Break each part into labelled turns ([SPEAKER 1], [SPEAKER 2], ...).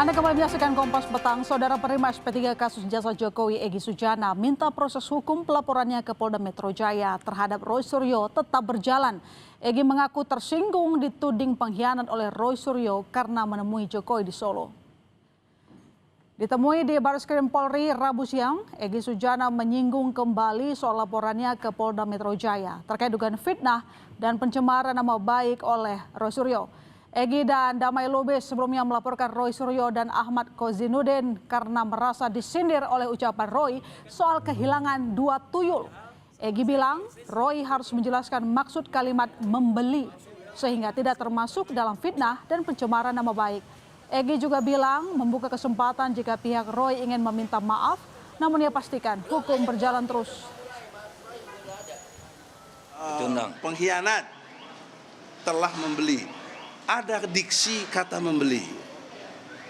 [SPEAKER 1] Anda kembali menyaksikan Kompas Petang. Saudara penerima SP3 kasus jasa Jokowi Egy Sujana minta proses hukum pelaporannya ke Polda Metro Jaya terhadap Roy Suryo tetap berjalan. Egy mengaku tersinggung dituding pengkhianat oleh Roy Suryo karena menemui Jokowi di Solo. Ditemui di Barreskrim Polri Rabu siang, Egy Sujana menyinggung kembali soal laporannya ke Polda Metro Jaya terkait dugaan fitnah dan pencemaran nama baik oleh Roy Suryo. Egy dan Damai Lubis sebelumnya melaporkan Roy Suryo dan Ahmad Kozinudin karena merasa disindir oleh ucapan Roy soal kehilangan 2 tuyul. Egy bilang Roy harus menjelaskan maksud kalimat membeli sehingga tidak termasuk dalam fitnah dan pencemaran nama baik. Egy juga bilang membuka kesempatan jika pihak Roy ingin meminta maaf, namun ia pastikan hukum berjalan terus.
[SPEAKER 2] Pengkhianat telah membeli. Ada diksi kata membeli.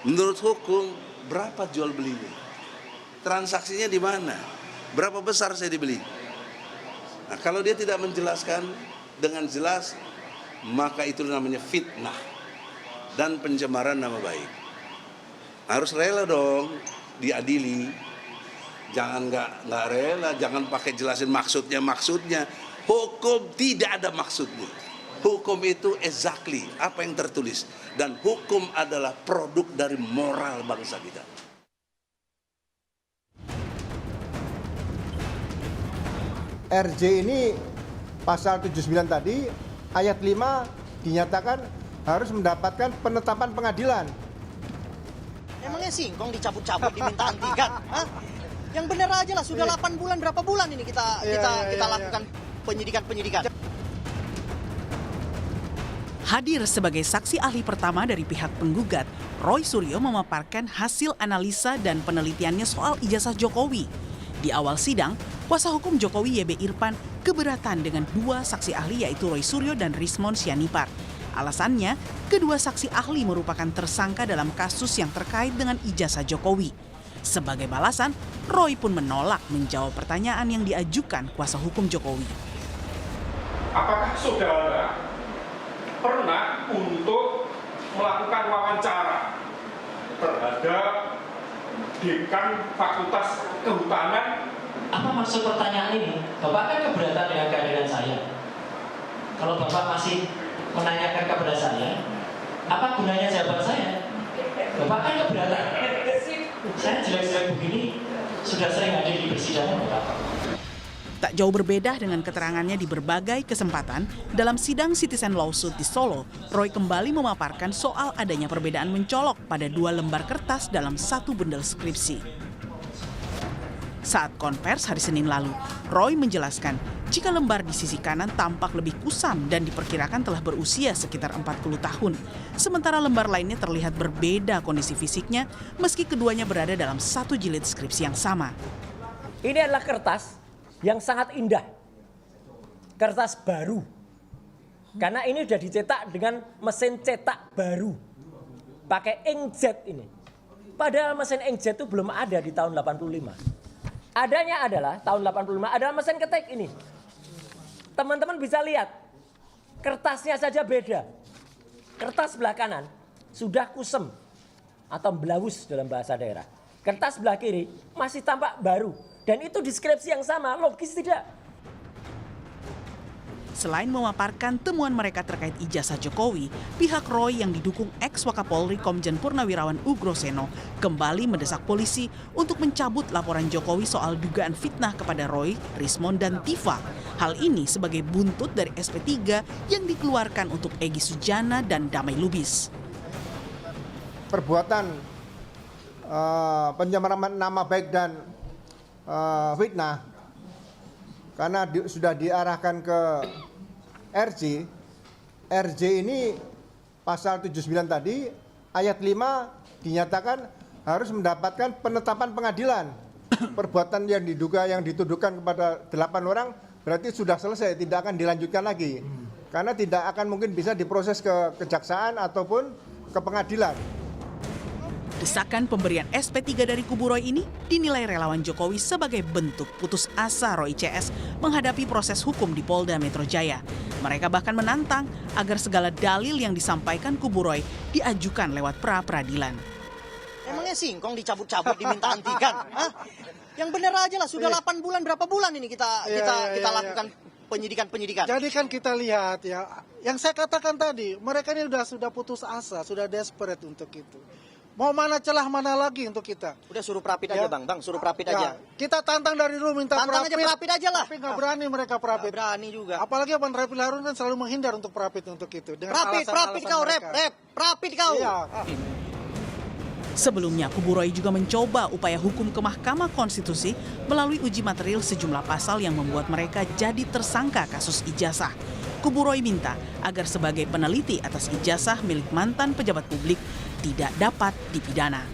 [SPEAKER 2] Menurut hukum, berapa jual belinya? Transaksinya di mana? Berapa besar saya dibeli? Nah, kalau dia tidak menjelaskan dengan jelas, maka itu namanya fitnah dan pencemaran nama baik. Harus rela dong diadili. Jangan nggak rela, jangan pakai jelasin maksudnya. Hukum tidak ada maksudnya. Hukum itu exactly apa yang tertulis. Dan hukum adalah produk dari moral bangsa kita.
[SPEAKER 3] RJ ini pasal 79 tadi, ayat 5 dinyatakan harus mendapatkan penetapan pengadilan.
[SPEAKER 4] Emangnya singkong dicabut-cabut diminta antikat? Yang benar aja lah, sudah 8 bulan, berapa bulan ini kita lakukan penyidikan.
[SPEAKER 5] Hadir sebagai saksi ahli pertama dari pihak penggugat, Roy Suryo memaparkan hasil analisa dan penelitiannya soal ijazah Jokowi. Di awal sidang, kuasa hukum Jokowi YB Irfan keberatan dengan 2 saksi ahli yaitu Roy Suryo dan Rismond Sianipar. Alasannya, kedua saksi ahli merupakan tersangka dalam kasus yang terkait dengan ijazah Jokowi. Sebagai balasan, Roy pun menolak menjawab pertanyaan yang diajukan kuasa hukum Jokowi.
[SPEAKER 6] Apakah saudara pernah untuk melakukan wawancara terhadap dekan Fakultas Kehutanan?
[SPEAKER 7] Apa maksud pertanyaan ini? Bapak kan keberatan dengan kehadiran saya. Kalau Bapak masih menanyakan kepada saya, apa gunanya jawaban saya? Bapak kan keberatan. Saya jelek-jelek begini sudah sering hadir di persidangan, Bapak.
[SPEAKER 5] Tak jauh berbeda dengan keterangannya di berbagai kesempatan, dalam sidang Citizen Lawsuit di Solo, Roy kembali memaparkan soal adanya perbedaan mencolok pada 2 lembar kertas dalam 1 bundel skripsi. Saat konvers hari Senin lalu, Roy menjelaskan jika lembar di sisi kanan tampak lebih kusam dan diperkirakan telah berusia sekitar 40 tahun. Sementara lembar lainnya terlihat berbeda kondisi fisiknya meski keduanya berada dalam 1 jilid skripsi yang sama.
[SPEAKER 8] Ini adalah kertas yang sangat indah, kertas baru, karena ini sudah dicetak dengan mesin cetak baru, pakai inkjet ini. Padahal mesin inkjet itu belum ada di tahun 85. Adanya adalah tahun 85 adalah mesin ketik ini. Teman-teman bisa lihat, kertasnya saja beda. Kertas sebelah kanan sudah kusem atau belawus dalam bahasa daerah. Kertas sebelah kiri masih tampak baru. Dan itu deskripsi yang sama, logis tidak?
[SPEAKER 5] Selain memaparkan temuan mereka terkait ijazah Jokowi, pihak Roy yang didukung ex-Wakapolri Komjen Purnawirawan Ugroseno kembali mendesak polisi untuk mencabut laporan Jokowi soal dugaan fitnah kepada Roy, Rismond, dan Tifa. Hal ini sebagai buntut dari SP3 yang dikeluarkan untuk Egy Sujana dan Damai Lubis.
[SPEAKER 3] Perbuatan pencemaran nama baik dan fitnah karena sudah diarahkan ke RJ ini pasal 79 tadi ayat 5 dinyatakan harus mendapatkan penetapan pengadilan. Perbuatan yang dituduhkan kepada 8 orang berarti sudah selesai, tidak akan dilanjutkan lagi karena tidak akan mungkin bisa diproses ke kejaksaan ataupun ke pengadilan.
[SPEAKER 5] Desakan pemberian SP3 dari kubu Roy ini dinilai relawan Jokowi sebagai bentuk putus asa Roy CS menghadapi proses hukum di Polda Metro Jaya. Mereka bahkan menantang agar segala dalil yang disampaikan kubu Roy diajukan lewat pra-peradilan.
[SPEAKER 4] Emangnya singkong dicabut-cabut diminta hentikan? Hah? Yang bener aja lah, sudah 8 bulan, berapa bulan ini kita lakukan penyidikan.
[SPEAKER 9] Jadi kan kita lihat ya, yang saya katakan tadi, mereka ini sudah putus asa, sudah desperate untuk itu. Mau mana celah mana lagi untuk kita?
[SPEAKER 4] Udah suruh prapit aja bang, suruh prapit aja.
[SPEAKER 9] Kita tantang dari dulu minta
[SPEAKER 4] Tantang
[SPEAKER 9] prapit.
[SPEAKER 4] aja prapit aja lah.
[SPEAKER 9] Tapi nggak berani mereka prapit.
[SPEAKER 4] Nggak berani juga.
[SPEAKER 9] Apalagi Bang Refil Harun kan selalu menghindar untuk prapit untuk itu. Dengan
[SPEAKER 4] Prapit
[SPEAKER 9] alasan-alasan
[SPEAKER 4] kau,
[SPEAKER 9] mereka.
[SPEAKER 4] prapit kau.
[SPEAKER 9] Iya.
[SPEAKER 5] Sebelumnya, Kubu Roy juga mencoba upaya hukum ke Mahkamah Konstitusi melalui uji material sejumlah pasal yang membuat mereka jadi tersangka kasus ijazah. Kubu Roy minta agar sebagai peneliti atas ijazah milik mantan pejabat publik tidak dapat dipidana.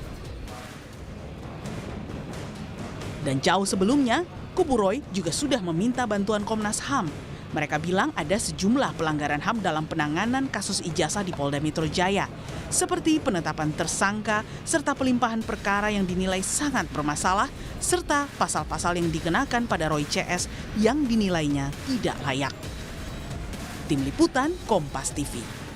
[SPEAKER 5] Dan jauh sebelumnya, Kubu Roy juga sudah meminta bantuan Komnas HAM. Mereka bilang ada sejumlah pelanggaran HAM dalam penanganan kasus ijazah di Polda Metro Jaya, seperti penetapan tersangka serta pelimpahan perkara yang dinilai sangat bermasalah, serta pasal-pasal yang dikenakan pada Roy CS yang dinilainya tidak layak. Tim Liputan Kompas TV.